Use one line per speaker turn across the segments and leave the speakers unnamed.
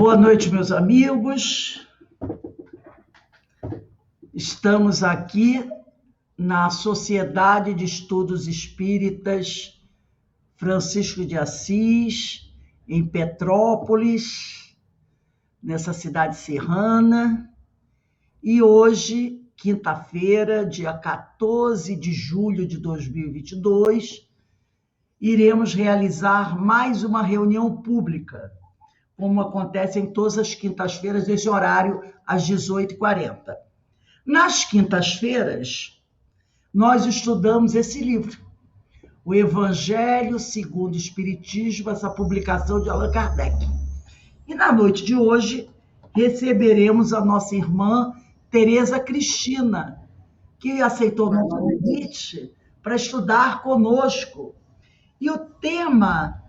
Boa noite, meus amigos. Estamos aqui na Sociedade de Estudos Espíritas Francisco de Assis, em Petrópolis, nessa cidade serrana. E hoje, quinta-feira, dia 14 de julho de 2022, iremos realizar mais uma reunião pública, como acontece em todas as quintas-feiras, nesse horário, às 18h40. Nas quintas-feiras, nós estudamos esse livro, O Evangelho segundo o Espiritismo, essa publicação de Allan Kardec. E na noite de hoje, receberemos a nossa irmã Tereza Cristina, que aceitou o nosso convite para estudar conosco. E o tema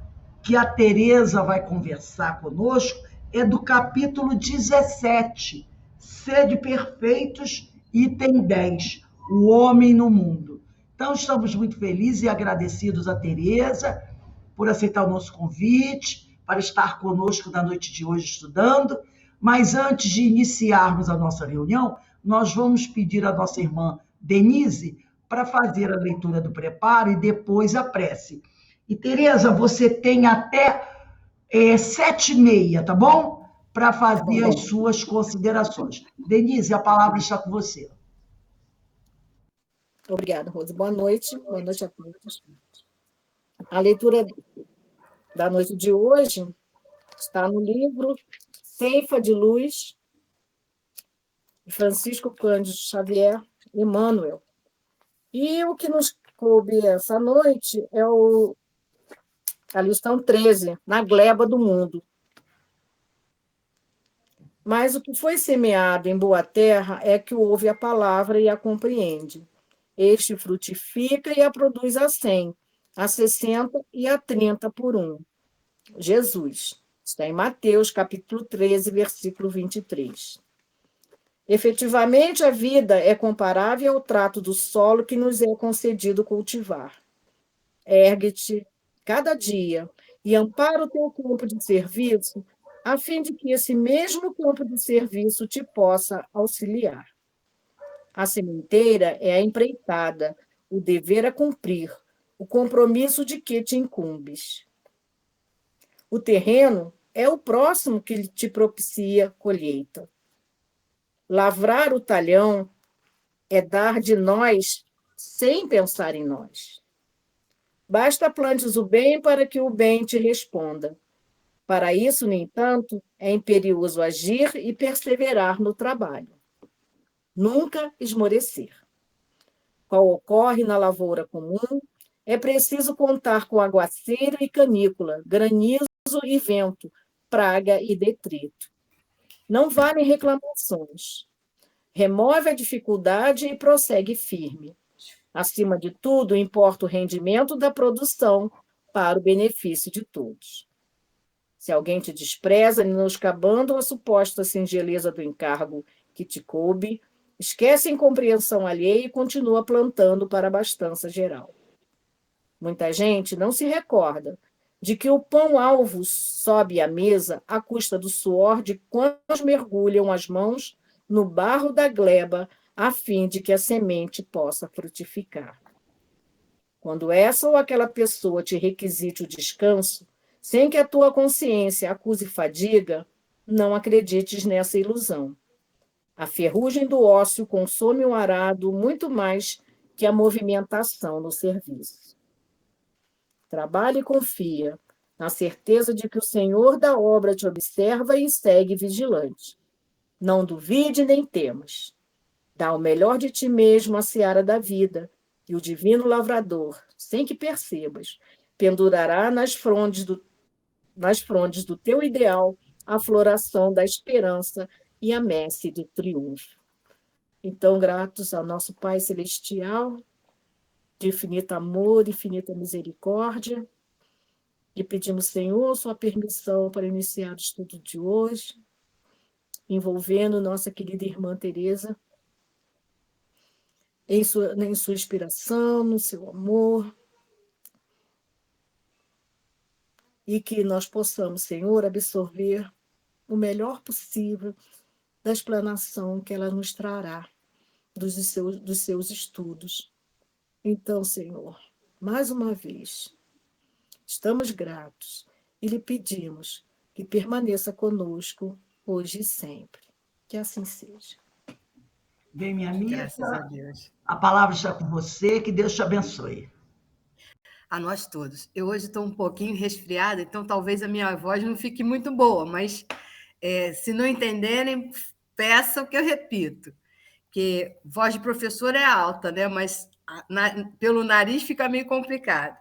que a Tereza vai conversar conosco é do capítulo 17, Sede Perfeitos, item 10, O Homem no Mundo. Então, estamos muito felizes e agradecidos a Tereza por aceitar o nosso convite, para estar conosco na noite de hoje estudando. Mas antes de iniciarmos a nossa reunião, nós vamos pedir à nossa irmã Denise para fazer a leitura do preparo e depois a prece. E, Tereza, você tem até 7h30, tá bom? Para fazer as suas considerações. Denise, a palavra está com você.
Obrigada, Rose. Boa noite a todos. A leitura da noite de hoje está no livro Ceifa de Luz, de Francisco Cândido Xavier, Emmanuel. E o que nos coube essa noite é a lição 13, Na Gleba do Mundo. Mas o que foi semeado em boa terra é que ouve a palavra e a compreende. Este frutifica e a produz a 100, a 60 e a 30 por um. Jesus. Está em Mateus, capítulo 13, versículo 23. Efetivamente, a vida é comparável ao trato do solo que nos é concedido cultivar. Ergue-te cada dia e ampara o teu campo de serviço, a fim de que esse mesmo campo de serviço te possa auxiliar. A sementeira é a empreitada, o dever a cumprir, o compromisso de que te incumbes. O terreno é o próximo que te propicia colheita. Lavrar o talhão é dar de nós sem pensar em nós. Basta plantes o bem para que o bem te responda. Para isso, no entanto, é imperioso agir e perseverar no trabalho. Nunca esmorecer. Qual ocorre na lavoura comum, é preciso contar com aguaceiro e canícula, granizo e vento, praga e detrito. Não valem reclamações. Remove a dificuldade e prossegue firme. Acima de tudo, importa o rendimento da produção para o benefício de todos. Se alguém te despreza, menoscabando a suposta singeleza do encargo que te coube, esquece a incompreensão alheia e continua plantando para a abastança geral. Muita gente não se recorda de que o pão-alvo sobe à mesa à custa do suor de quantos mergulham as mãos no barro da gleba, a fim de que a semente possa frutificar. Quando essa ou aquela pessoa te requisite o descanso, sem que a tua consciência acuse fadiga, não acredites nessa ilusão. A ferrugem do ócio consome o arado muito mais que a movimentação no serviço. Trabalha e confia, na certeza de que o Senhor da obra te observa e segue vigilante. Não duvide nem temas. Dá o melhor de ti mesmo à seara da vida, e o divino lavrador, sem que percebas, pendurará nas frondes do teu ideal a floração da esperança e a messe do triunfo. Então, gratos ao nosso Pai Celestial, de infinito amor, infinita misericórdia, e pedimos, Senhor, sua permissão para iniciar o estudo de hoje, envolvendo nossa querida irmã Tereza em sua inspiração, no seu amor, e que nós possamos, Senhor, absorver o melhor possível da explanação que ela nos trará dos seus estudos. Então, Senhor, mais uma vez, estamos gratos e lhe pedimos que permaneça conosco hoje e sempre. Que assim seja.
Bem, minha amiga,
Graças a Deus.
a palavra está com você, que Deus te abençoe.
A nós todos. Eu hoje estou um pouquinho resfriada, então talvez a minha voz não fique muito boa, mas se não entenderem, peçam que eu repito. Porque voz de professor é alta, né? Mas pelo nariz fica meio complicado.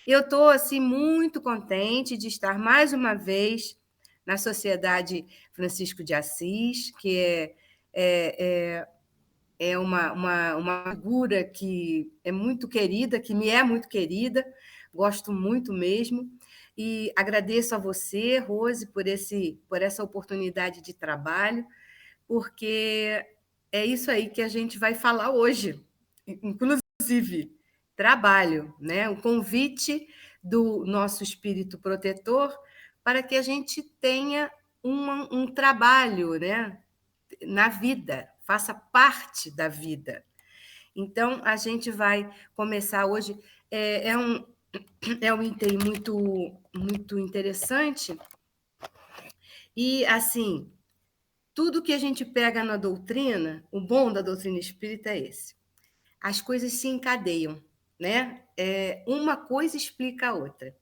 Eu estou assim, muito contente de estar mais uma vez na Sociedade Francisco de Assis, que é uma figura que é muito querida, que me é muito querida, gosto muito mesmo, e agradeço a você, Rose, por essa oportunidade de trabalho, porque é isso aí que a gente vai falar hoje, inclusive trabalho, né? O convite do nosso espírito protetor para que a gente tenha um trabalho, né? Na vida, faça parte da vida. Então, a gente vai começar hoje. É um item muito interessante. E, assim, tudo que a gente pega na doutrina, o bom da doutrina espírita é esse. As coisas se encadeiam, né? Uma coisa explica a outra.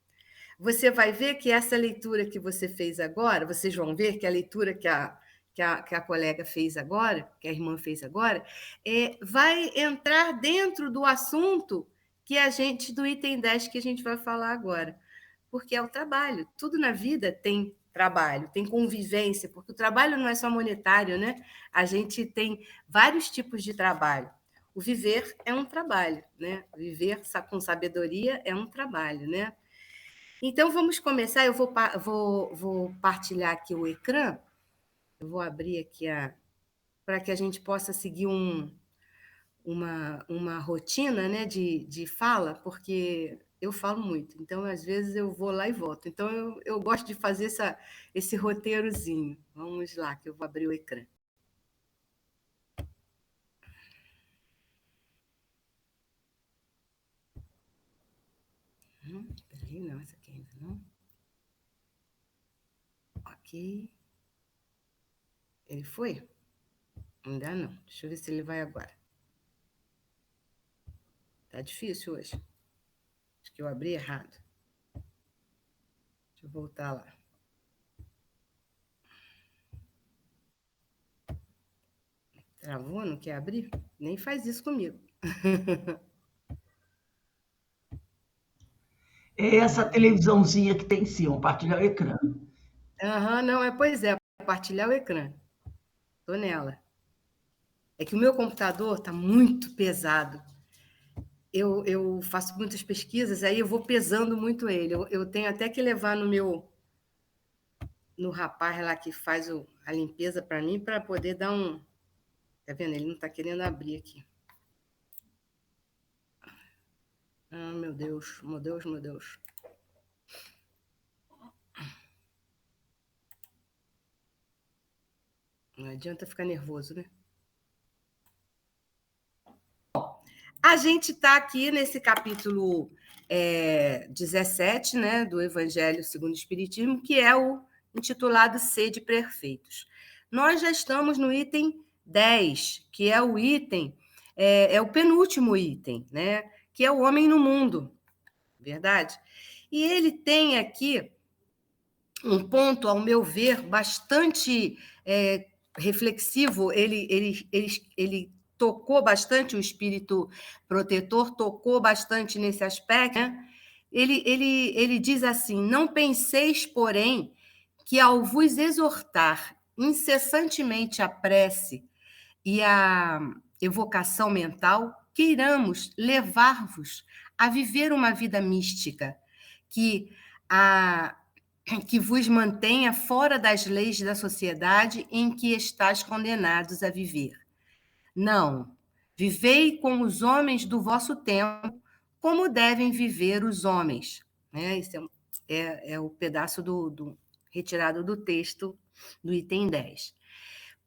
Você vai ver que essa leitura que você fez agora, vocês vão ver que a leitura que a colega fez agora, que a irmã fez agora, vai entrar dentro do assunto do item 10 que a gente vai falar agora, porque é o trabalho. Tudo na vida tem trabalho, tem convivência, porque o trabalho não é só monetário, né? A gente tem vários tipos de trabalho. O viver é um trabalho, né? Viver com sabedoria é um trabalho, né? Então, vamos começar. Eu vou partilhar aqui o ecrã. Eu vou abrir aqui para que a gente possa seguir uma rotina, né, de fala, porque eu falo muito. Então, às vezes, eu vou lá e volto. Então, eu gosto de fazer esse roteirozinho. Vamos lá, que eu vou abrir o ecrã. Peraí, não, essa aqui ainda não. Ok. Ele foi? Ainda não. Deixa eu ver se ele vai agora. Tá difícil hoje. Acho que eu abri errado. Deixa eu voltar lá. Travou? Não quer abrir? Nem faz isso comigo.
É essa televisãozinha que tem em cima, compartilhar o ecrã.
Não, pois é, compartilhar o ecrã. Estou nela. É que o meu computador está muito pesado. Eu faço muitas pesquisas, aí eu vou pesando muito ele. Eu tenho até que levar no rapaz lá que faz a limpeza para mim, para poder dar um... Tá vendo? Ele não está querendo abrir aqui. Ah, meu Deus, meu Deus, meu Deus. Não adianta ficar nervoso, né? A gente está aqui nesse capítulo 17, né, do Evangelho segundo o Espiritismo, que é o intitulado Sede Perfeitos. Nós já estamos no item 10, que é o item, é o penúltimo item, né, que é o homem no mundo, verdade? E ele tem aqui um ponto, ao meu ver, bastante reflexivo. Ele tocou bastante, o espírito protetor tocou bastante nesse aspecto, né? Ele diz assim: não penseis, porém, que ao vos exortar incessantemente a prece e a evocação mental, queiramos levar-vos a viver uma vida mística, que vos mantenha fora das leis da sociedade em que estáis condenados a viver. Não, vivei com os homens do vosso tempo, como devem viver os homens. Esse é o pedaço do retirado do texto do item 10.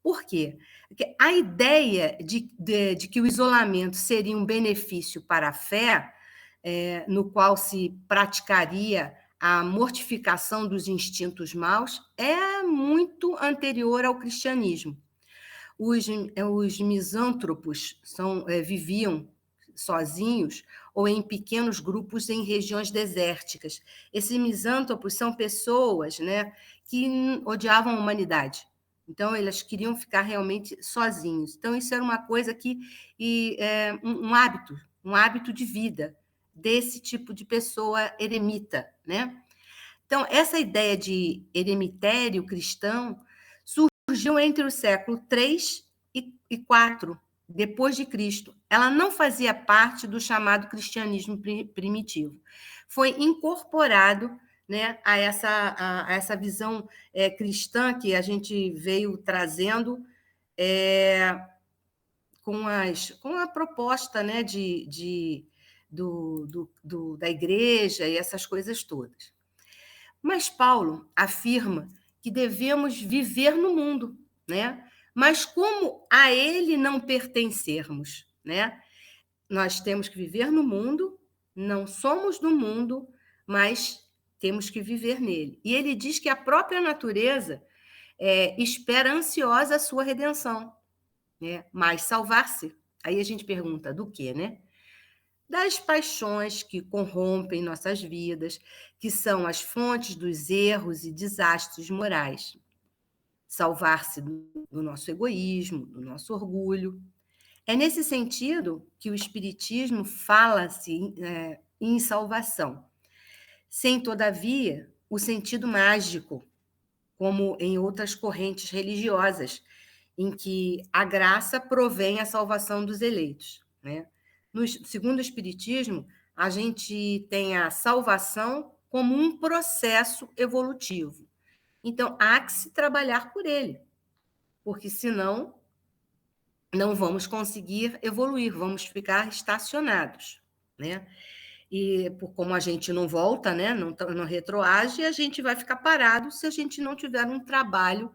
Por quê? Porque a ideia de que o isolamento seria um benefício para a fé, no qual se praticaria a mortificação dos instintos maus, é muito anterior ao cristianismo. Os misântropos viviam sozinhos ou em pequenos grupos em regiões desérticas. Esses misântropos são pessoas, né, que odiavam a humanidade. Então, elas queriam ficar realmente sozinhos. Então, isso era uma coisa um hábito de vida desse tipo de pessoa eremita, né? Então, essa ideia de eremitério cristão surgiu entre o século III e IV, depois de Cristo. Ela não fazia parte do chamado cristianismo primitivo. Foi incorporado, né, a essa visão cristã que a gente veio trazendo com a proposta, né, da igreja e essas coisas todas. Mas Paulo afirma que devemos viver no mundo, né? Mas como a ele não pertencermos, né? Nós temos que viver no mundo, não somos do mundo, mas temos que viver nele. E ele diz que a própria natureza espera ansiosa a sua redenção, né? Mas salvar-se. Aí a gente pergunta, do quê, né? Das paixões que corrompem nossas vidas, que são as fontes dos erros e desastres morais. Salvar-se do nosso egoísmo, do nosso orgulho. É nesse sentido que o Espiritismo fala-se em salvação, sem, todavia, o sentido mágico, como em outras correntes religiosas, em que a graça provém a salvação dos eleitos, né? Segundo o Espiritismo, a gente tem a salvação como um processo evolutivo. Então, há que se trabalhar por ele, porque senão não vamos conseguir evoluir, vamos ficar estacionados, né? E como a gente não volta, né, não retroage, a gente vai ficar parado se a gente não tiver um trabalho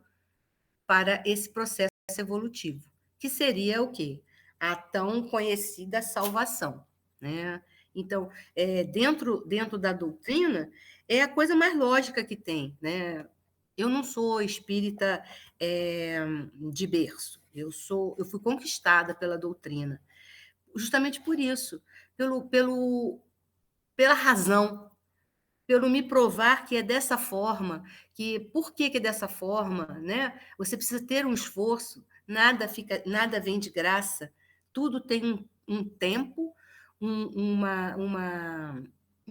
para esse processo evolutivo, que seria o quê? A tão conhecida salvação, né? Então, dentro da doutrina, é a coisa mais lógica que tem, né? Eu não sou espírita de berço, eu fui conquistada pela doutrina, justamente por isso, pela razão, pelo me provar que é dessa forma, por que é dessa forma, né? Você precisa ter um esforço, nada vem de graça, tudo tem um tempo, e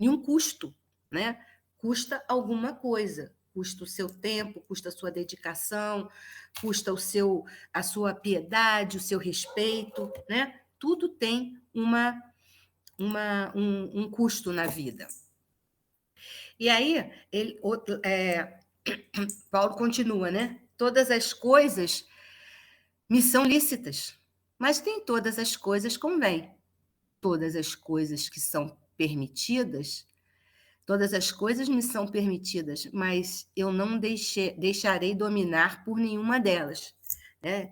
um custo, né? Custa alguma coisa, custa o seu tempo, custa a sua dedicação, custa a sua piedade, o seu respeito, né? Tudo tem um custo na vida. E aí, Paulo continua, né? Todas as coisas me são lícitas, mas nem todas as coisas convêm. Todas as coisas que são permitidas, todas as coisas me são permitidas, mas eu não deixarei dominar por nenhuma delas.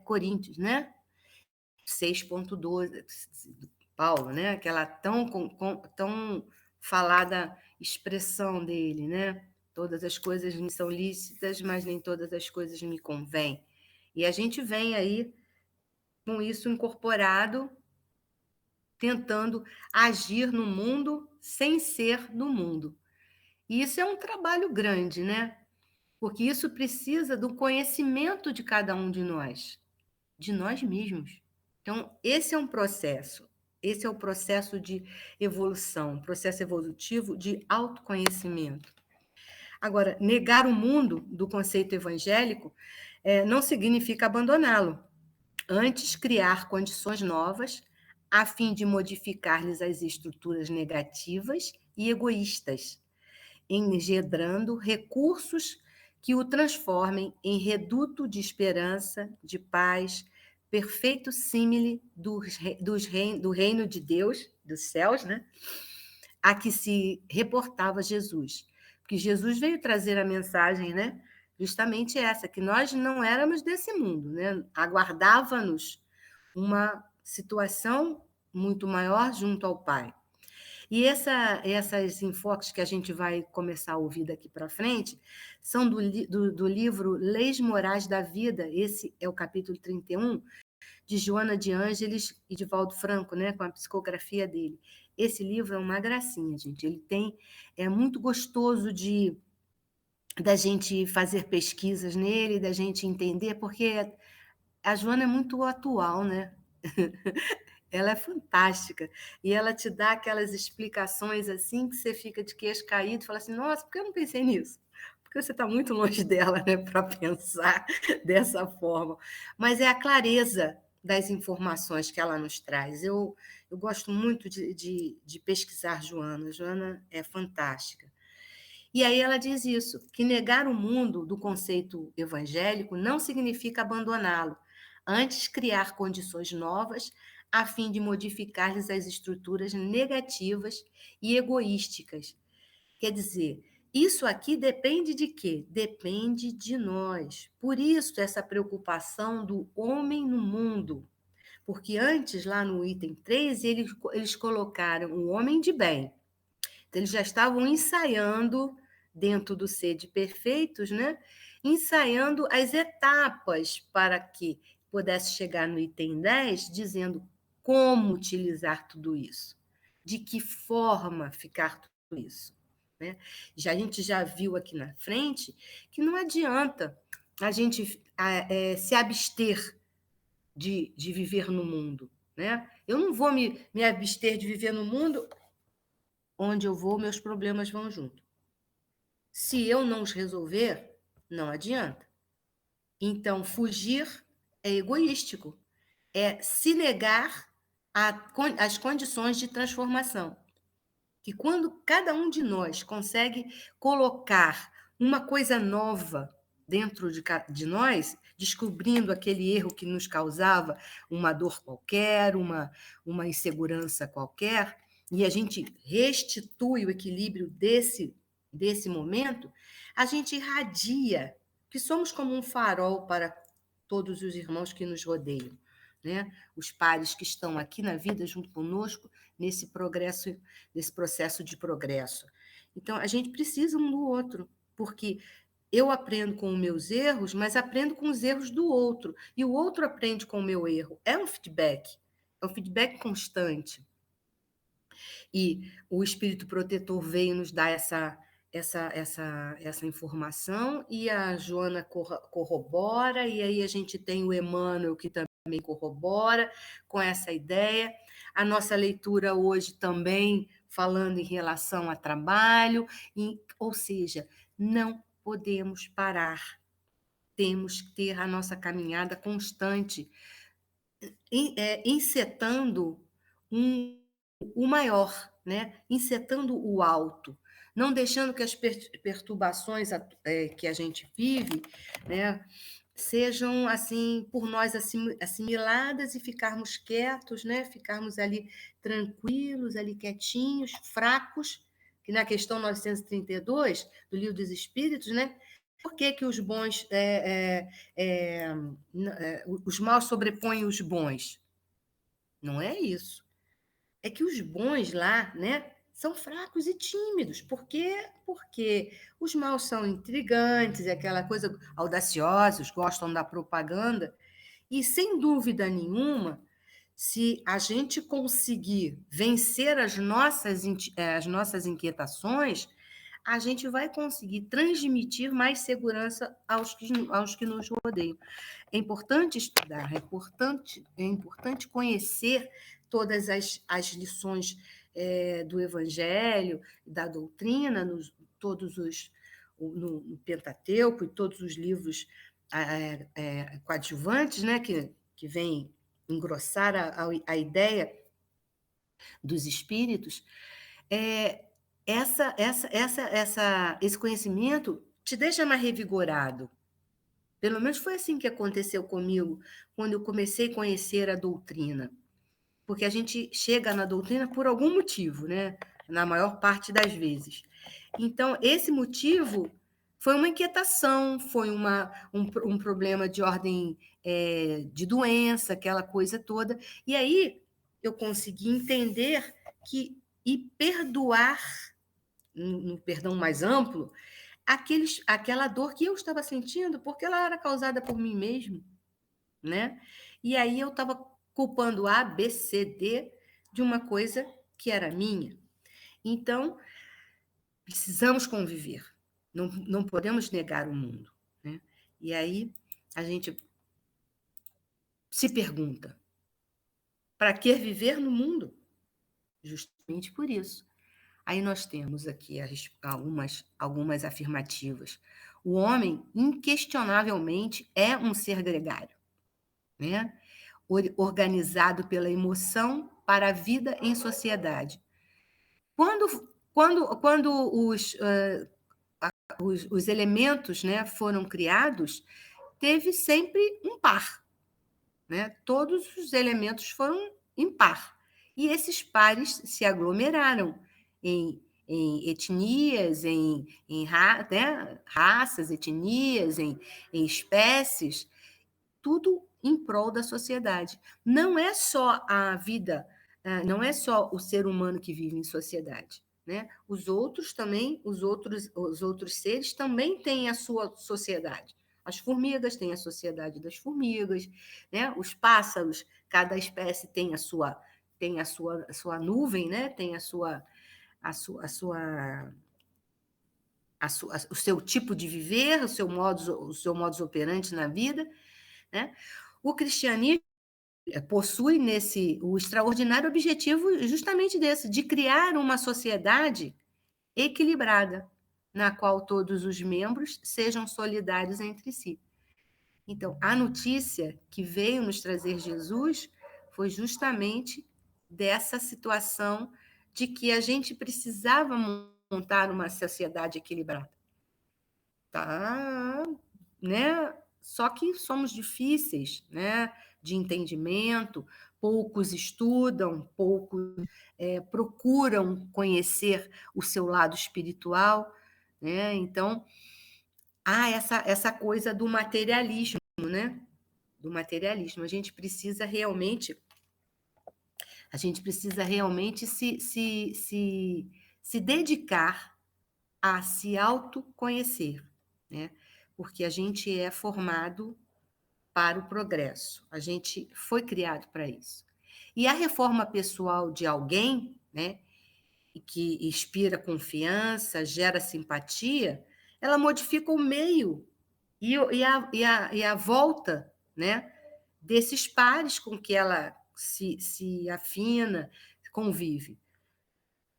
Coríntios, né? 6,12, Paulo, né? Aquela tão falada expressão dele, né? Todas as coisas me são lícitas, mas nem todas as coisas me convêm. E a gente vem aí com isso incorporado, tentando agir no mundo sem ser do mundo. E isso é um trabalho grande, né? Porque isso precisa do conhecimento de cada um de nós mesmos. Então, esse é um processo. Esse é o processo de evolução, processo evolutivo de autoconhecimento. Agora, negar o mundo do conceito evangélico não significa abandoná-lo. Antes, criar condições novas a fim de modificar-lhes as estruturas negativas e egoístas, engendrando recursos que o transformem em reduto de esperança, de paz, perfeito símile do reino de Deus, dos céus, né? A que se reportava Jesus. Porque Jesus veio trazer a mensagem, né, justamente essa, que nós não éramos desse mundo, né? Aguardava-nos uma situação muito maior junto ao Pai. E essas enfoques que a gente vai começar a ouvir daqui para frente são do livro Leis Morais da Vida, esse é o capítulo 31, de Joana de Ângeles e de Valdo Franco, né, com a psicografia dele. Esse livro é uma gracinha, gente. É muito gostoso da gente fazer pesquisas nele, da gente entender, porque a Joana é muito atual, né? Ela é fantástica. E ela te dá aquelas explicações assim que você fica de queixo caído e fala assim, nossa, por que eu não pensei nisso? Porque você está muito longe dela, né, para pensar dessa forma. Mas é a clareza das informações que ela nos traz. Eu gosto muito de pesquisar Joana. Joana é fantástica. E aí ela diz isso, que negar o mundo do conceito evangélico não significa abandoná-lo, antes criar condições novas a fim de modificar-lhes as estruturas negativas e egoísticas. Quer dizer, isso aqui depende de quê? Depende de nós. Por isso, essa preocupação do homem no mundo. Porque antes, lá no item 3, eles colocaram o homem de bem. Então, eles já estavam ensaiando, dentro do ser de perfeitos, né? Ensaiando as etapas para que pudesse chegar no item 10, dizendo como utilizar tudo isso, de que forma ficar tudo isso. Né? A gente já viu aqui na frente que não adianta a gente se abster de viver no mundo. Né? Eu não vou me abster de viver no mundo. Onde eu vou, meus problemas vão junto. Se eu não os resolver, não adianta. Então, fugir é egoístico. É se negar às condições de transformação. Que quando cada um de nós consegue colocar uma coisa nova dentro de nós, descobrindo aquele erro que nos causava uma dor qualquer, uma insegurança qualquer, e a gente restitui o equilíbrio desse momento, a gente irradia, que somos como um farol para todos os irmãos que nos rodeiam, né? Os pares que estão aqui na vida junto conosco, nesse progresso, nesse processo de progresso. Então, a gente precisa um do outro, porque eu aprendo com os meus erros, mas aprendo com os erros do outro, e o outro aprende com o meu erro. É um feedback constante. E o espírito protetor veio nos dar essa informação, e a Joana corrobora, e aí a gente tem o Emmanuel, que também corrobora com essa ideia. A nossa leitura hoje também falando em relação a trabalho, ou seja, não podemos parar. Temos que ter a nossa caminhada constante, encetando o maior, né? Encetando o alto, não deixando que as perturbações que a gente vive, né, sejam assim por nós assimiladas e ficarmos quietos, né? Ficarmos ali tranquilos, ali quietinhos, fracos, que na questão 932 do Livro dos Espíritos, né? Por que os bons, os maus sobrepõem os bons? Não é isso. É que os bons lá, né, são fracos e tímidos. Por quê? Porque os maus são intrigantes, é aquela coisa audaciosos, gostam da propaganda. E, sem dúvida nenhuma, se a gente conseguir vencer as nossas inquietações, a gente vai conseguir transmitir mais segurança aos que nos rodeiam. É importante estudar, é importante conhecer todas as lições do Evangelho, da doutrina, no Pentateuco e todos os livros coadjuvantes, né, que vêm engrossar a ideia dos espíritos. Esse conhecimento te deixa mais revigorado. Pelo menos foi assim que aconteceu comigo, quando eu comecei a conhecer a doutrina. Porque a gente chega na doutrina por algum motivo, né? Na maior parte das vezes. Então, esse motivo foi uma inquietação, foi um problema de ordem de doença, aquela coisa toda. E aí eu consegui entender e perdoar, no perdão mais amplo, aquela dor que eu estava sentindo, porque ela era causada por mim mesmo, né? E aí eu estava culpando A, B, C, D de uma coisa que era minha. Então, precisamos conviver. Não podemos negar o mundo, né? E aí a gente se pergunta: para que viver no mundo? Justamente por isso. Aí nós temos aqui algumas afirmativas. O homem, inquestionavelmente, é um ser gregário, né? Organizado pela emoção para a vida em sociedade. Quando os elementos, né, foram criados, teve sempre um par, né? Todos os elementos foram impar. E esses pares se aglomeraram em etnias, né? Raças, etnias, em espécies, tudo em prol da sociedade. Não é só a vida, não é só o ser humano que vive em sociedade, né? Os outros seres também têm a sua sociedade. As formigas têm a sociedade das formigas, né? Os pássaros, cada espécie tem a sua nuvem, né? Tem o seu tipo de viver, o seu modus operandi na vida, né? O cristianismo possui o extraordinário objetivo justamente desse, de criar uma sociedade equilibrada, na qual todos os membros sejam solidários entre si. Então, a notícia que veio nos trazer Jesus foi justamente dessa situação de que a gente precisava montar uma sociedade equilibrada. Tá, né? Só que somos difíceis, né, de entendimento, poucos estudam, poucos procuram conhecer o seu lado espiritual, né? Então, há essa coisa do materialismo, né? Do materialismo. A gente precisa realmente se dedicar a se autoconhecer, né? Porque a gente é formado para o progresso, a gente foi criado para isso. E a reforma pessoal de alguém, né, que inspira confiança, gera simpatia, ela modifica o meio e a volta, né, desses pares com que ela se afina, convive.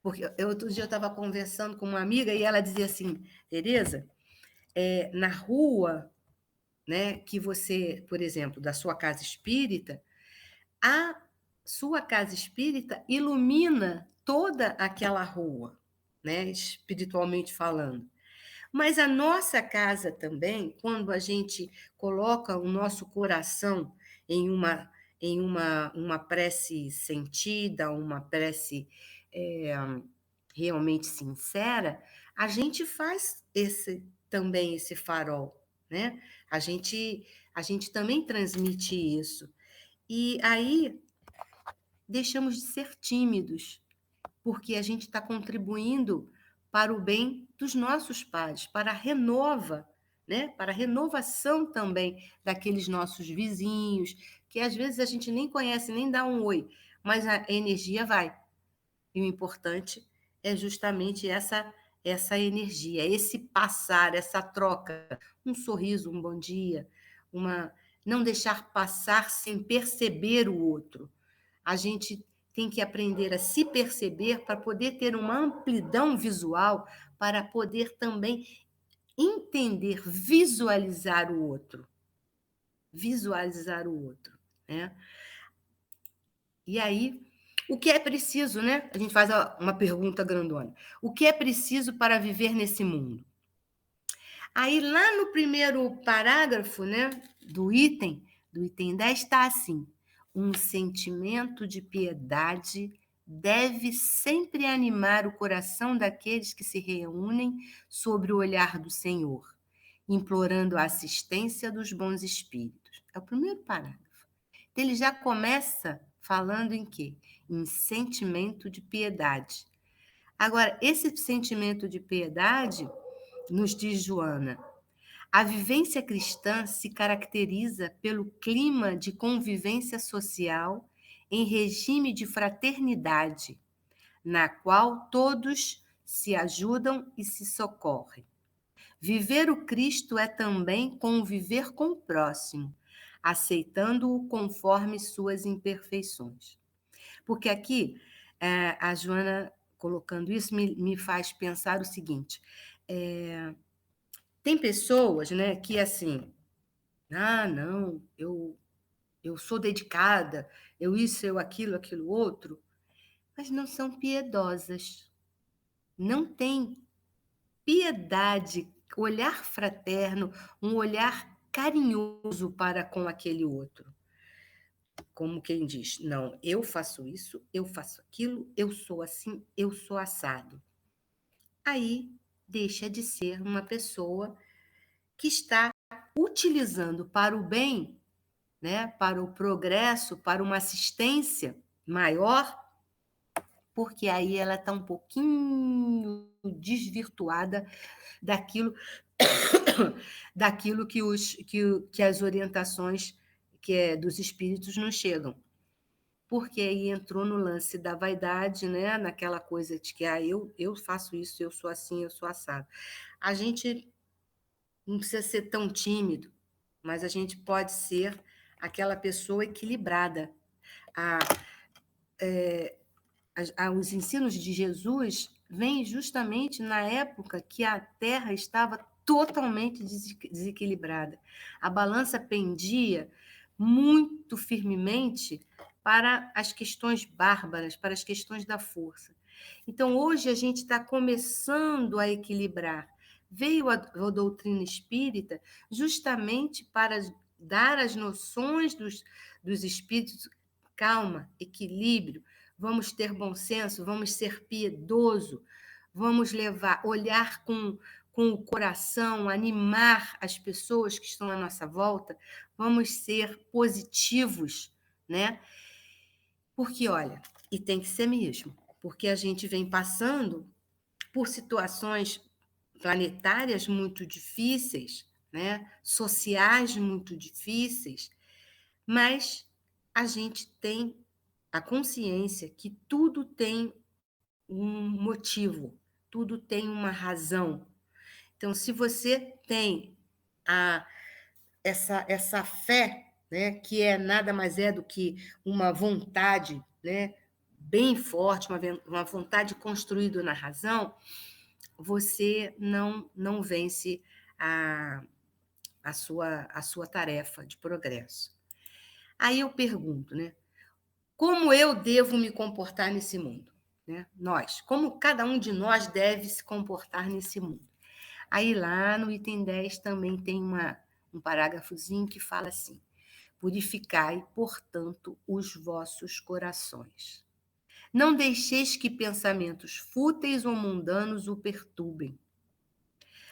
Porque outro dia eu estava conversando com uma amiga e ela dizia assim: Tereza, na rua, né, que você, por exemplo, da sua casa espírita, a sua casa espírita ilumina toda aquela rua, né, espiritualmente falando. Mas a nossa casa também, quando a gente coloca o nosso coração em uma prece sentida, uma prece realmente sincera, a gente faz também esse farol, né? A gente também transmite isso. E aí deixamos de ser tímidos, porque a gente está contribuindo para o bem dos nossos pares, para né? Para a renovação também daqueles nossos vizinhos, que às vezes a gente nem conhece, nem dá um oi, mas a energia vai. E o importante é justamente essa energia, esse passar, essa troca, um sorriso, um bom dia, não deixar passar sem perceber o outro. A gente tem que aprender a se perceber para poder ter uma amplidão visual, para poder também entender, visualizar o outro. Visualizar o outro, né? E aí, o que é preciso, né? A gente faz uma pergunta grandona. O que é preciso para viver nesse mundo? Aí, lá no primeiro parágrafo, né, do item 10, está assim: um sentimento de piedade deve sempre animar o coração daqueles que se reúnem sob o olhar do Senhor. implorando a assistência dos bons espíritos. É o primeiro parágrafo. Então, ele já começa falando em quê? Em sentimento de piedade. Agora, esse sentimento de piedade, nos diz Joana, a vivência cristã se caracteriza pelo clima de convivência social em regime de fraternidade, na qual todos se ajudam e se socorrem. Viver o Cristo é também conviver com o próximo, aceitando-o conforme suas imperfeições. Porque aqui, a Joana colocando isso me faz pensar o seguinte: tem pessoas, né, que assim, não, eu sou dedicada, eu isso, eu aquilo, aquilo outro, mas não são piedosas, não tem piedade, olhar fraterno, um olhar carinhoso para com aquele outro. Como quem diz, não, eu faço isso, eu faço aquilo, eu sou assim, eu sou assado. Aí deixa de ser uma pessoa que está utilizando para o bem, né, para o progresso, para uma assistência maior, porque aí ela está um pouquinho desvirtuada daquilo, daquilo que as orientações dos espíritos nos chegam. Porque aí entrou no lance da vaidade, né? Naquela coisa de que eu faço isso, eu sou assim, eu sou assado. A gente não precisa ser tão tímido, mas a gente pode ser aquela pessoa equilibrada. Os ensinos de Jesus vêm justamente na época que a Terra estava totalmente desequilibrada. A balança pendia muito firmemente para as questões bárbaras, para as questões da força. Então, hoje a gente está começando a equilibrar. Veio a doutrina espírita justamente para dar as noções dos espíritos, calma, equilíbrio, vamos ter bom senso, vamos ser piedoso, vamos olhar com o coração, animar as pessoas que estão à nossa volta, vamos ser positivos, né? Porque, olha, e tem que ser mesmo, porque a gente vem passando por situações planetárias muito difíceis, né? Sociais muito difíceis, mas a gente tem a consciência que tudo tem um motivo, tudo tem uma razão. Então, se você tem essa fé, né, que nada mais é do que uma vontade, né, bem forte, uma vontade construída na razão, você não vence a sua tarefa de progresso. Aí eu pergunto, né? Como eu devo me comportar nesse mundo? Né? Como cada um de nós deve se comportar nesse mundo? Aí lá no item 10 também tem um parágrafozinho que fala assim: purificai, portanto, os vossos corações. Não deixeis que pensamentos fúteis ou mundanos o perturbem.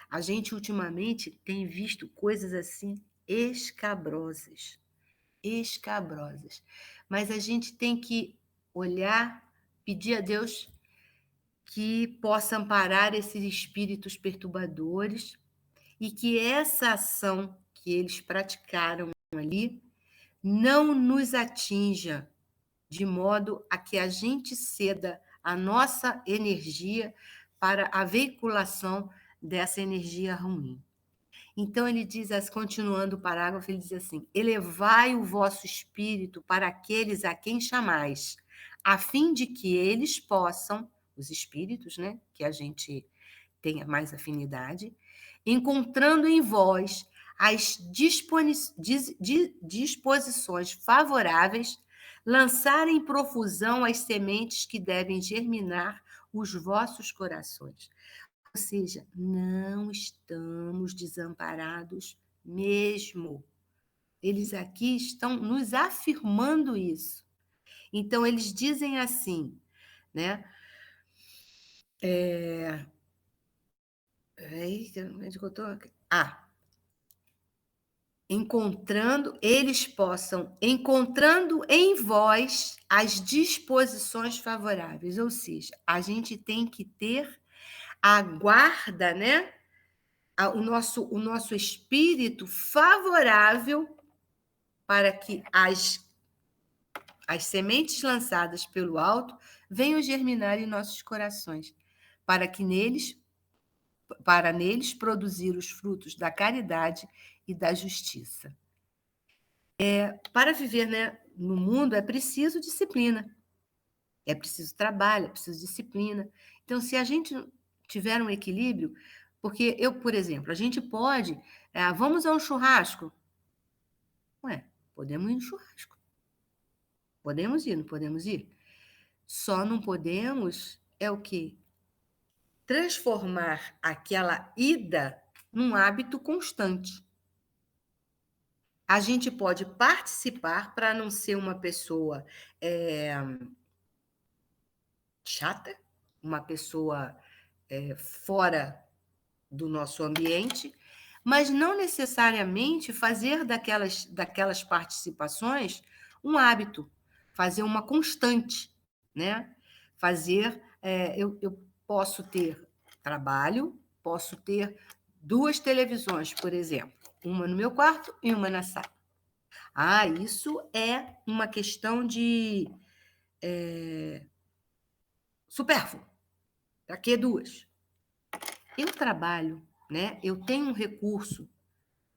A gente ultimamente tem visto coisas assim escabrosas. Mas a gente tem que olhar, pedir a Deus que possa amparar esses espíritos perturbadores e que essa ação que eles praticaram ali não nos atinja de modo a que a gente ceda a nossa energia para a veiculação dessa energia ruim. Então, ele diz, continuando o parágrafo, ele diz assim: elevai o vosso espírito para aqueles a quem chamais, a fim de que eles possam, os espíritos, né, que a gente tenha mais afinidade, encontrando em vós as disposições favoráveis, lançarem em profusão as sementes que devem germinar os vossos corações. Ou seja, não estamos desamparados mesmo. Eles aqui estão nos afirmando isso. Então, eles dizem assim, né? Onde que eu estou? eles possam encontrando em vós as disposições favoráveis, ou seja, a gente tem que ter a guarda, né? O nosso espírito favorável para que as sementes lançadas pelo alto venham germinar em nossos corações, para neles produzir os frutos da caridade e da justiça. Para viver, né, no mundo é preciso disciplina, é preciso trabalho, é preciso disciplina. Então, se a gente tiver um equilíbrio, porque eu, por exemplo, a gente pode, vamos a um churrasco. Ué, podemos ir no churrasco. Podemos ir, não podemos ir? Só não podemos o quê? Transformar aquela ida num hábito constante. A gente pode participar para não ser uma pessoa chata, uma pessoa fora do nosso ambiente, mas não necessariamente fazer daquelas participações um hábito, fazer uma constante, né? Eu posso ter trabalho, posso ter 2 televisões, por exemplo, uma no meu quarto e uma na sala. Isso é uma questão de supérfluo. Para que 2? Eu trabalho, né? Eu tenho um recurso,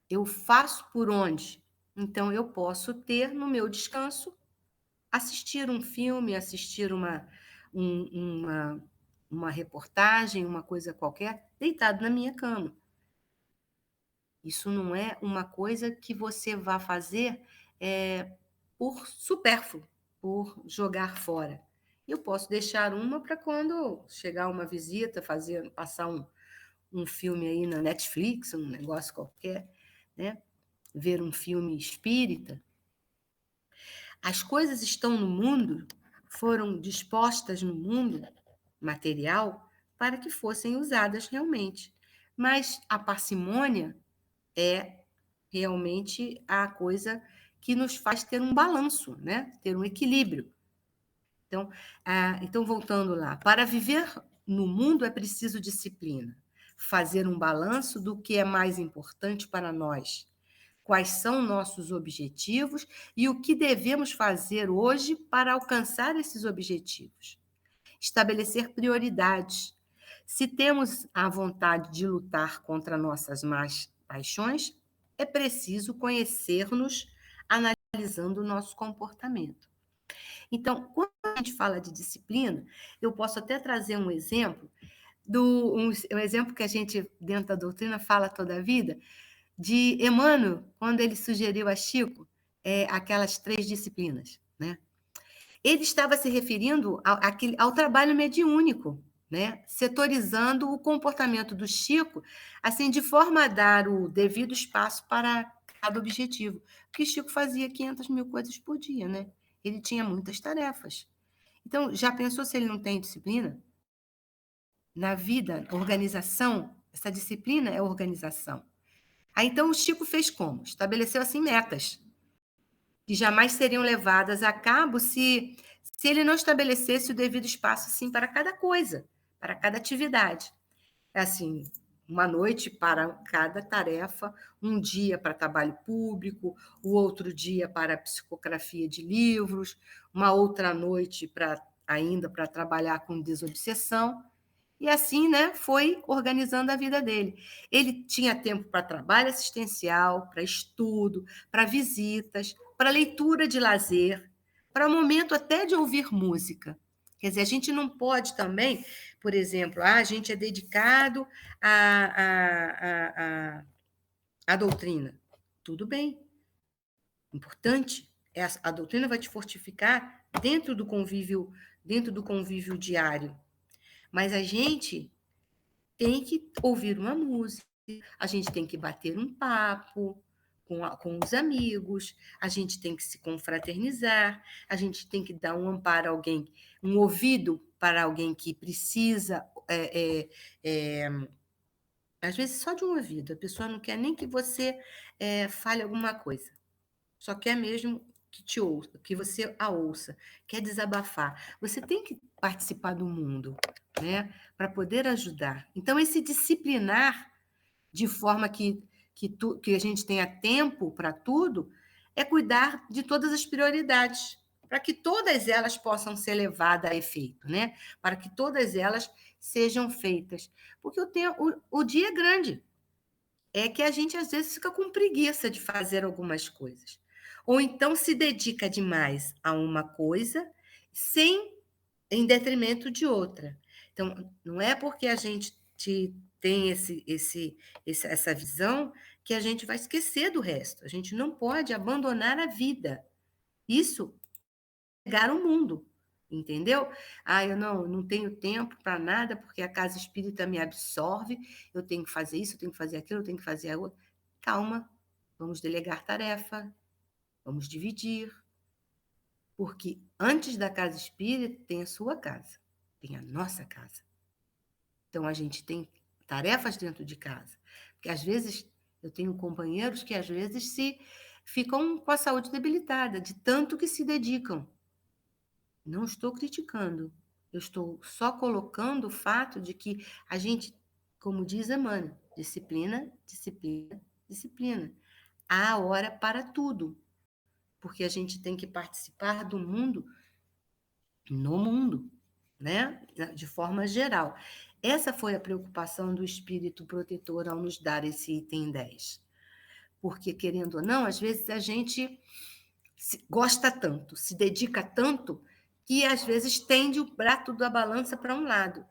eu faço por onde? Então, eu posso ter no meu descanso, assistir um filme, assistir uma reportagem, uma coisa qualquer, deitado na minha cama. Isso não é uma coisa que você vá fazer por supérfluo, por jogar fora. Eu posso deixar uma para quando chegar uma visita, passar um filme aí na Netflix, um negócio qualquer, né? Ver um filme espírita. As coisas estão no mundo, foram dispostas no mundo material para que fossem usadas realmente. Mas a parcimônia é realmente a coisa que nos faz ter um balanço, né? Ter um equilíbrio. Então, voltando lá, para viver no mundo é preciso disciplina, fazer um balanço do que é mais importante para nós, quais são nossos objetivos e o que devemos fazer hoje para alcançar esses objetivos. Estabelecer prioridades. Se temos a vontade de lutar contra nossas más paixões, é preciso conhecer-nos analisando o nosso comportamento. Então, quando a gente fala de disciplina, eu posso até trazer um exemplo, um exemplo que a gente, dentro da doutrina, fala toda a vida, de Emmanuel, quando ele sugeriu a Chico aquelas 3 disciplinas, né? Ele estava se referindo ao trabalho mediúnico, né? Setorizando o comportamento do Chico, assim, de forma a dar o devido espaço para cada objetivo. Porque Chico fazia 500 mil coisas por dia, né? Ele tinha muitas tarefas. Então, já pensou se ele não tem disciplina? Na vida, organização, essa disciplina é organização. Então, o Chico fez como? Estabeleceu, assim, metas que jamais seriam levadas a cabo se ele não estabelecesse o devido espaço, assim, para cada coisa, para cada atividade. Assim, uma noite para cada tarefa, um dia para trabalho público, o outro dia para psicografia de livros, uma outra noite ainda para trabalhar com desobsessão. E assim, né, foi organizando a vida dele. Ele tinha tempo para trabalho assistencial, para estudo, para visitas, para leitura de lazer, para o momento até de ouvir música. Quer dizer, a gente não pode também, por exemplo, a gente é dedicado à doutrina. Tudo bem. Importante. A doutrina vai te fortificar dentro do convívio diário. Mas a gente tem que ouvir uma música, a gente tem que bater um papo com os amigos, a gente tem que se confraternizar, a gente tem que dar um amparo a alguém, um ouvido para alguém que precisa às vezes só de um ouvido, a pessoa não quer nem que você fale alguma coisa, só quer mesmo que te ouça, que você a ouça, quer desabafar. Você tem que participar do mundo, né, para poder ajudar. Então, esse disciplinar de forma que a gente tenha tempo para tudo, é cuidar de todas as prioridades, para que todas elas possam ser levadas a efeito, né? Para que todas elas sejam feitas. Porque o dia é grande. É que a gente, às vezes, fica com preguiça de fazer algumas coisas. Ou então se dedica demais a uma coisa em detrimento de outra. Então, não é porque a gente tem essa visão que a gente vai esquecer do resto. A gente não pode abandonar a vida. Isso é negar o mundo, entendeu? Ah, eu não tenho tempo para nada porque a casa espírita me absorve, eu tenho que fazer isso, eu tenho que fazer aquilo, eu tenho que fazer aquilo. Calma, vamos delegar tarefa, vamos dividir, porque antes da casa espírita tem a sua casa, tem a nossa casa. Então, a gente tem tarefas dentro de casa. Porque, às vezes, eu tenho companheiros que, às vezes, ficam com a saúde debilitada, de tanto que se dedicam. Não estou criticando. Eu estou só colocando o fato de que a gente, como diz Emmanuel, disciplina, disciplina, disciplina. Há hora para tudo. Porque a gente tem que participar do mundo no mundo, né? De forma geral. Essa foi a preocupação do espírito protetor ao nos dar esse item 10. Porque, querendo ou não, às vezes a gente gosta tanto, se dedica tanto, que às vezes tende o prato da balança para um lado.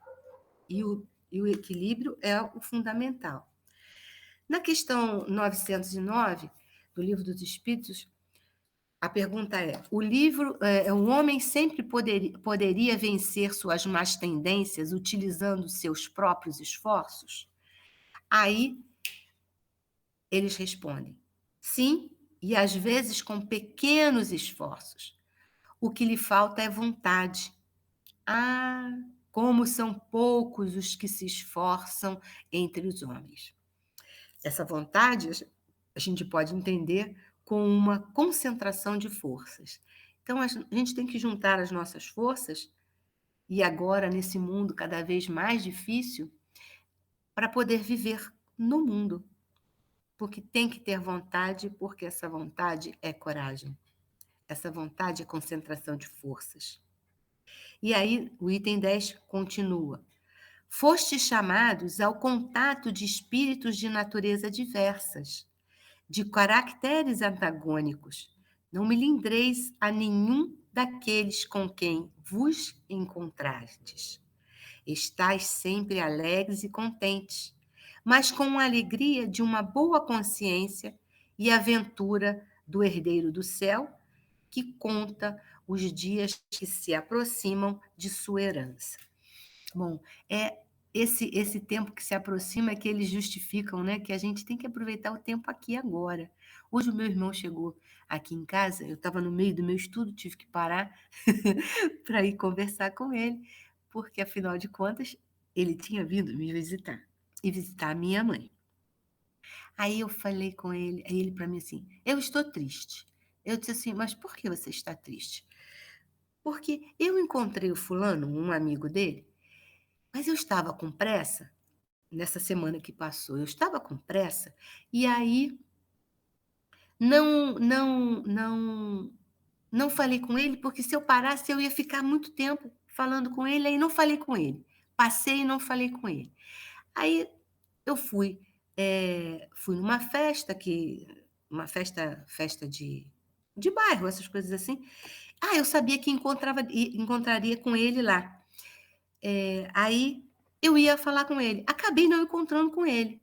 E o equilíbrio é o fundamental. Na questão 909 do Livro dos Espíritos, a pergunta é: um homem sempre poderia vencer suas más tendências utilizando seus próprios esforços? Aí eles respondem: sim, e às vezes com pequenos esforços. O que lhe falta é vontade. Ah, como são poucos os que se esforçam entre os homens. Essa vontade a gente pode entender com uma concentração de forças. Então, a gente tem que juntar as nossas forças, e agora, nesse mundo cada vez mais difícil, para poder viver no mundo. Porque tem que ter vontade, porque essa vontade é coragem. Essa vontade é concentração de forças. E aí, o item 10 continua. Fostes chamados ao contato de espíritos de natureza diversas, de caracteres antagônicos. Não melindreis a nenhum daqueles com quem vos encontrastes. Estais sempre alegres e contentes, mas com a alegria de uma boa consciência e aventura do herdeiro do céu, que conta os dias que se aproximam de sua herança. Bom, esse tempo que se aproxima é que eles justificam, né, que a gente tem que aproveitar o tempo aqui e agora. Hoje o meu irmão chegou aqui em casa, eu estava no meio do meu estudo, tive que parar para ir conversar com ele, porque, afinal de contas, ele tinha vindo me visitar e visitar a minha mãe. Aí eu falei com ele, aí ele para mim assim, eu estou triste. Eu disse assim, mas por que você está triste? Porque eu encontrei o fulano, um amigo dele, mas eu estava com pressa, nessa semana que passou, eu estava com pressa, e aí não falei com ele, porque se eu parasse eu ia ficar muito tempo falando com ele, aí não falei com ele. Passei e não falei com ele. Aí eu fui numa festa, festa de bairro, essas coisas assim. Ah, eu sabia que encontraria com ele lá. Aí eu ia falar com ele. Acabei não encontrando com ele.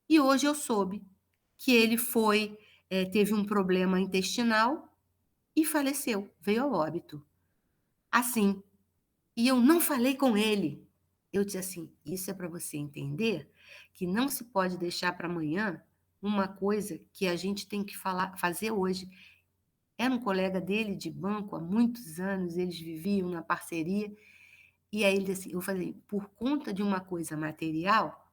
E hoje eu soube que ele teve um problema intestinal e faleceu, veio ao óbito. Assim. E eu não falei com ele. Eu disse assim, isso é para você entender que não se pode deixar para amanhã uma coisa que a gente tem que fazer hoje. Era um colega dele de banco há muitos anos, eles viviam na parceria. E aí ele disse assim, eu falei, por conta de uma coisa material,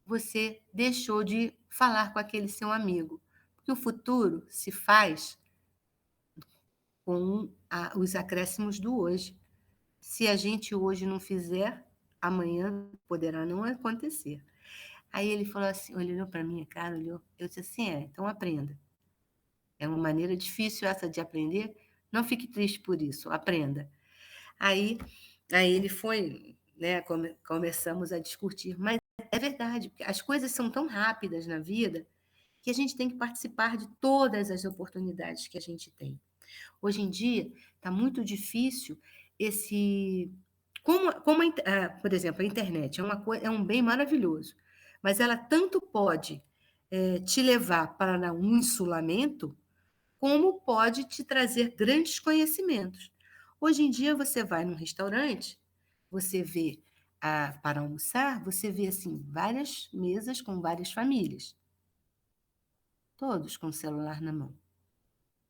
você deixou de falar com aquele seu amigo. Porque o futuro se faz com os acréscimos do hoje. Se a gente hoje não fizer, amanhã poderá não acontecer. Aí ele falou assim, olhou para minha cara, olhou, eu disse assim, então aprenda. É uma maneira difícil essa de aprender, não fique triste por isso, aprenda. Aí ele foi, né, começamos a discutir, mas é verdade, porque as coisas são tão rápidas na vida que a gente tem que participar de todas as oportunidades que a gente tem. Hoje em dia, está muito difícil esse... por exemplo, a internet é um bem maravilhoso, mas ela tanto pode te levar para um insulamento, como pode te trazer grandes conhecimentos. Hoje em dia, você vai num restaurante, você vê, para almoçar, você vê assim, várias mesas com várias famílias, todos com o celular na mão.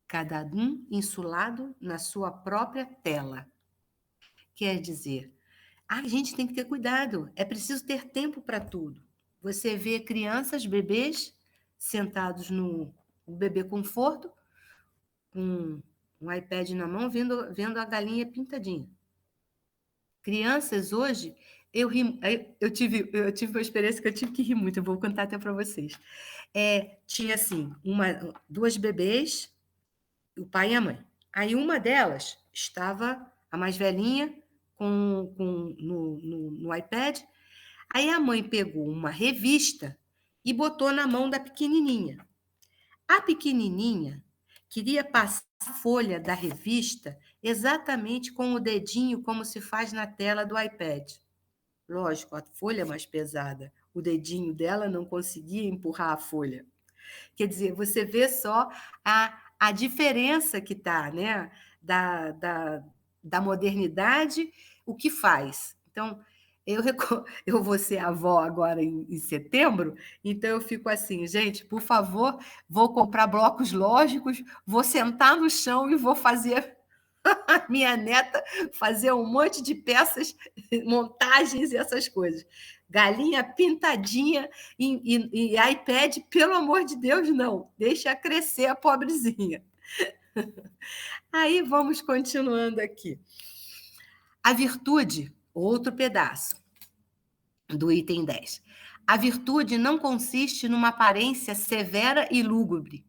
Cada um insulado na sua própria tela. Quer dizer, a gente tem que ter cuidado, é preciso ter tempo para tudo. Você vê crianças, bebês, sentados no bebê conforto, com um iPad na mão, vendo a galinha pintadinha. Crianças hoje, eu tive uma experiência que eu tive que rir muito, eu vou contar até para vocês. Tinha assim, duas bebês, o pai e a mãe. Aí uma delas estava, a mais velhinha, no iPad. Aí a mãe pegou uma revista e botou na mão da pequenininha. A pequenininha queria passar a folha da revista exatamente com o dedinho, como se faz na tela do iPad. Lógico, a folha é mais pesada. O dedinho dela não conseguia empurrar a folha. Quer dizer, você vê só a diferença que está, né? Da modernidade, o que faz. Então, eu vou ser avó agora em setembro, então eu fico assim, gente, por favor, vou comprar blocos lógicos, vou sentar no chão e vou fazer a minha neta fazer um monte de peças, montagens e essas coisas. Galinha pintadinha e iPad, pelo amor de Deus, não. Deixa crescer a pobrezinha. Aí vamos continuando aqui. A virtude, outro pedaço do item 10. A virtude não consiste numa aparência severa e lúgubre,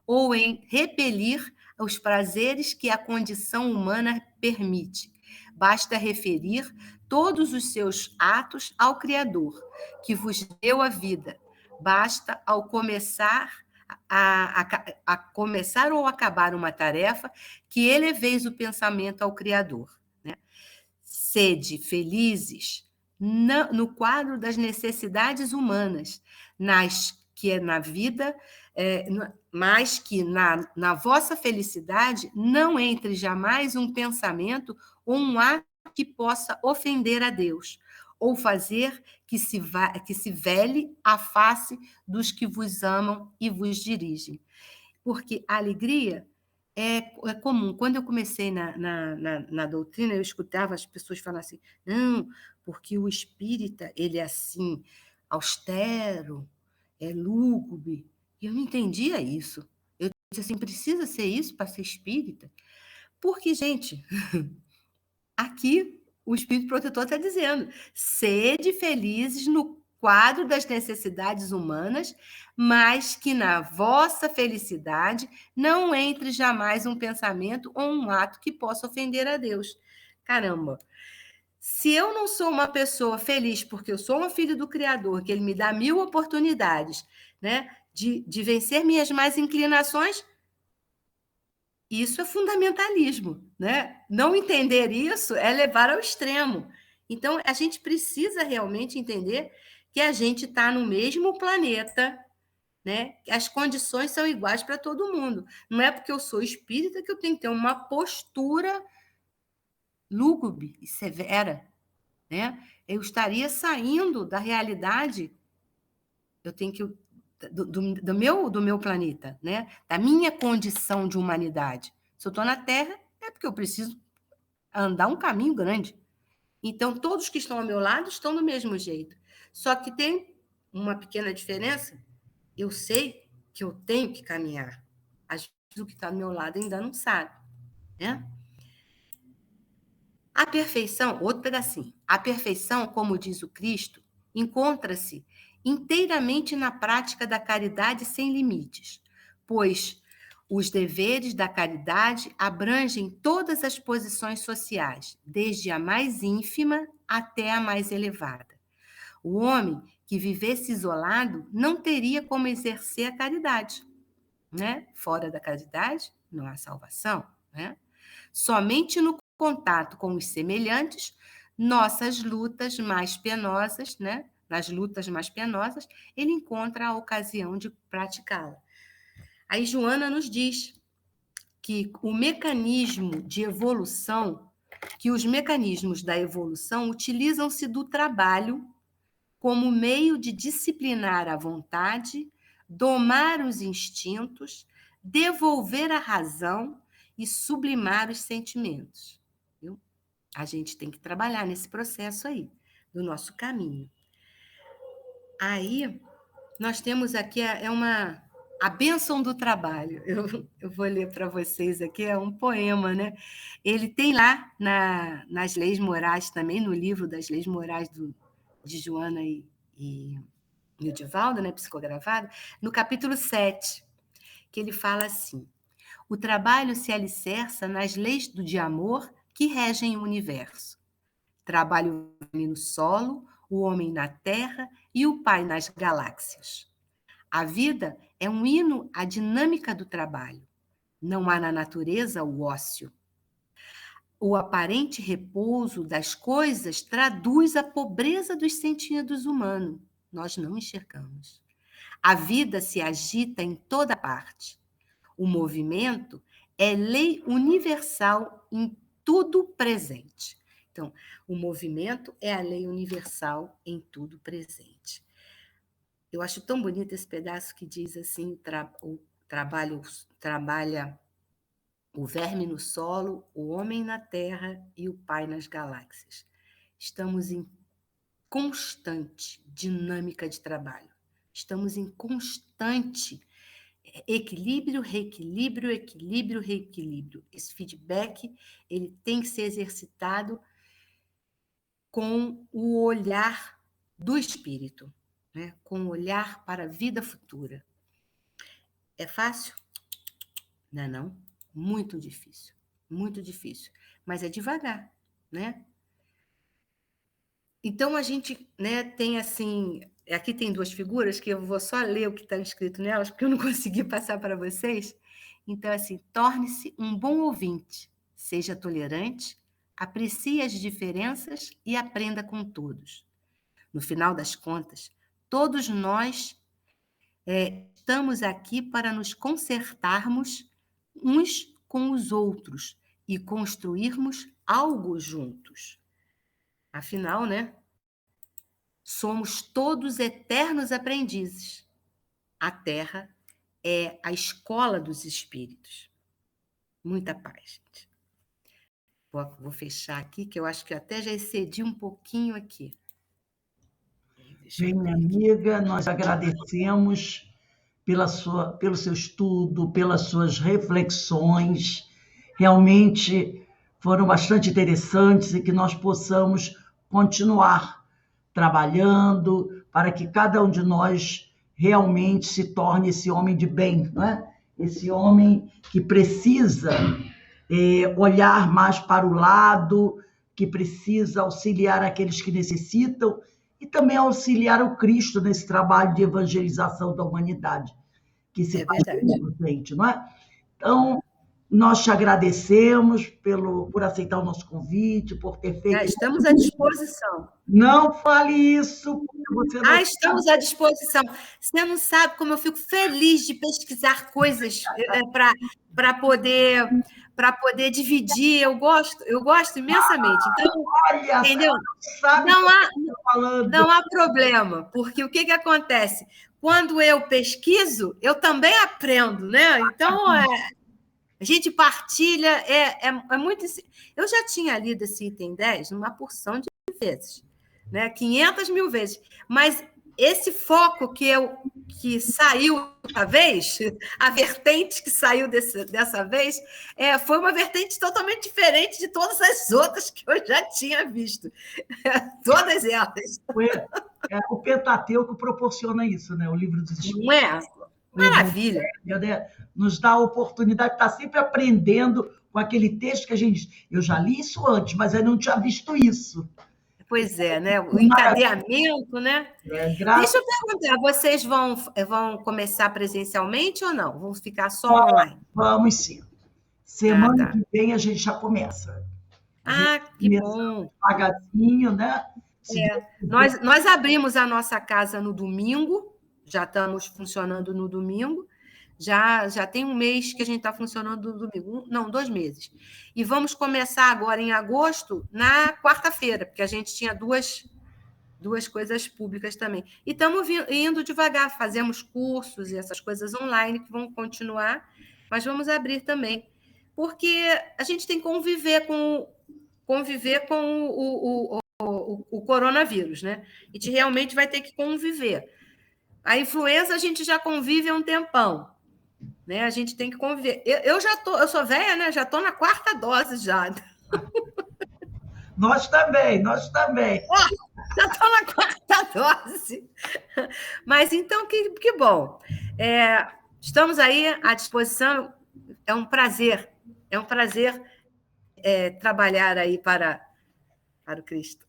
ou em repelir os prazeres que a condição humana permite. Basta referir todos os seus atos ao Criador, que vos deu a vida. Basta, ao começar a começar ou acabar uma tarefa, que eleveis o pensamento ao Criador. Né? Sede felizes no quadro das necessidades humanas, que é na vida, mas que na vossa felicidade não entre jamais um pensamento ou um ato que possa ofender a Deus, ou fazer que se vele a face dos que vos amam e vos dirigem. Porque a alegria é comum. Quando eu comecei na doutrina, eu escutava as pessoas falar assim, não, porque o espírita, ele é assim, austero, é lúgubre. E eu não entendia isso. Eu disse assim, precisa ser isso para ser espírita? Porque, gente, aqui o espírito protetor está dizendo, sede felizes no quadro das necessidades humanas, mas que na vossa felicidade não entre jamais um pensamento ou um ato que possa ofender a Deus. Caramba! Se eu não sou uma pessoa feliz porque eu sou uma filha do Criador, que ele me dá 1000 oportunidades, né, de vencer minhas más inclinações, isso é fundamentalismo, né? Não entender isso é levar ao extremo. Então, a gente precisa realmente entender que a gente está no mesmo planeta, né? As condições são iguais para todo mundo. Não é porque eu sou espírita que eu tenho que ter uma postura lúgubre e severa, né? Eu estaria saindo da realidade, eu tenho que do meu planeta, né? Da minha condição de humanidade. Se eu estou na Terra, é porque eu preciso andar um caminho grande. Então, todos que estão ao meu lado estão do mesmo jeito. Só que tem uma pequena diferença, eu sei que eu tenho que caminhar. Às vezes o que está do meu lado ainda não sabe, né? A perfeição, outro pedacinho. A perfeição, como diz o Cristo, encontra-se inteiramente na prática da caridade sem limites, pois os deveres da caridade abrangem todas as posições sociais, desde a mais ínfima até a mais elevada. O homem que vivesse isolado não teria como exercer a caridade, né? Fora da caridade não há salvação, né? Somente no contato com os semelhantes, nossas lutas mais penosas, né? Nas lutas mais penosas, ele encontra a ocasião de praticá-la. Aí Joana nos diz que o mecanismo de evolução, que os mecanismos da evolução utilizam-se do trabalho como meio de disciplinar a vontade, domar os instintos, devolver a razão e sublimar os sentimentos. Viu? A gente tem que trabalhar nesse processo aí, do nosso caminho. Aí, nós temos aqui a bênção do trabalho. Eu vou ler para vocês aqui, é um poema, né? Ele tem lá nas Leis Morais também, no livro das Leis Morais de Joana e o Divaldo, né, psicografado, no capítulo 7, que ele fala assim: o trabalho se alicerça nas leis de amor que regem o universo. Trabalho no solo, o homem na terra e o pai nas galáxias. A vida é um hino à dinâmica do trabalho. Não há na natureza o ócio. O aparente repouso das coisas traduz a pobreza dos sentidos humanos. Nós não enxergamos. A vida se agita em toda parte. O movimento é lei universal em tudo presente. Então, o movimento é a lei universal em tudo presente. Eu acho tão bonito esse pedaço que diz assim: o trabalho trabalha o verme no solo, o homem na terra e o pai nas galáxias. Estamos em constante dinâmica de trabalho. Estamos em constante equilíbrio, reequilíbrio, equilíbrio, reequilíbrio. Esse feedback, ele tem que ser exercitado com o olhar do espírito, né? Com o olhar para a vida futura. É fácil? Não é não? Muito difícil, mas é devagar, né? Então a gente, né, tem assim, aqui tem duas figuras que eu vou só ler o que está escrito nelas, porque eu não consegui passar para vocês. Então, assim, torne-se um bom ouvinte, seja tolerante, aprecie as diferenças e aprenda com todos. No final das contas, todos nós estamos aqui para nos consertarmos uns com os outros e construirmos algo juntos. Afinal, né? Somos todos eternos aprendizes. A Terra é a escola dos espíritos. Muita paz, gente. Vou fechar aqui, que eu acho que eu até já excedi um pouquinho aqui.
Bem, minha amiga, nós agradecemos pelo seu estudo, pelas suas reflexões. Realmente foram bastante interessantes e que nós possamos continuar trabalhando para que cada um de nós realmente se torne esse homem de bem, não é? Esse homem que precisa olhar mais para o lado, que precisa auxiliar aqueles que necessitam e também auxiliar o Cristo nesse trabalho de evangelização da humanidade, que se faz presente, não é? Então, nós te agradecemos por aceitar o nosso convite, por ter feito...
Estamos à disposição.
Não fale isso, porque você não...
Estamos à disposição. Você não sabe como eu fico feliz de pesquisar coisas para poder dividir. Eu gosto imensamente. Então,
olha,
entendeu? Não há problema, porque o que acontece? Quando eu pesquiso, eu também aprendo, né? Então, a gente partilha, é muito... Eu já tinha lido esse item 10 numa porção de vezes, né? 500 mil vezes, mas esse foco que saiu dessa vez, a vertente que saiu dessa vez, foi uma vertente totalmente diferente de todas as outras que eu já tinha visto. Todas elas.
O Pentateuco proporciona isso, né? O livro dos Espíritos.
Não é? Maravilha.
Nos dá a oportunidade de estar sempre aprendendo com aquele texto que a gente diz. Eu já li isso antes, mas eu não tinha visto isso.
Pois é, né? O encadeamento, né? Deixa eu perguntar, vocês vão começar presencialmente ou não? Vão ficar só online?
Vamos sim. Semana que vem a gente já começa.
Que bom.
Devagarzinho, né?
Nós abrimos a nossa casa no domingo, já estamos funcionando no domingo. Já tem um mês que a gente está funcionando no domingo. Não, 2 meses. E vamos começar agora em agosto, na quarta-feira, porque a gente tinha duas coisas públicas também. E estamos indo devagar, fazemos cursos e essas coisas online que vão continuar, mas vamos abrir também. Porque a gente tem que conviver com o coronavírus, né? A gente realmente vai ter que conviver. A influenza a gente já convive há um tempão. Né? A gente tem que conviver. Eu sou velha, né? Já estou na 4ª dose já.
Nós também.
Já estou na 4ª dose. Mas então, que bom. Estamos aí à disposição. É um prazer trabalhar aí para o Cristo.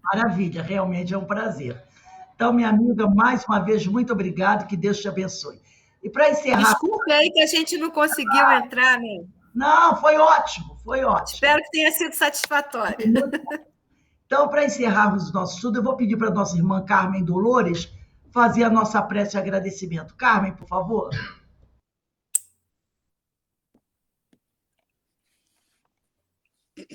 Maravilha, realmente é um prazer. Então, minha amiga, mais uma vez, muito obrigado, que Deus te abençoe. E para encerrar...
Desculpa aí que a gente não conseguiu entrar, né?
Não, foi ótimo, foi ótimo.
Espero que tenha sido satisfatório.
Então, para encerrarmos o nosso estudo, eu vou pedir para a nossa irmã Carmen Dolores fazer a nossa prece de agradecimento. Carmen, por favor.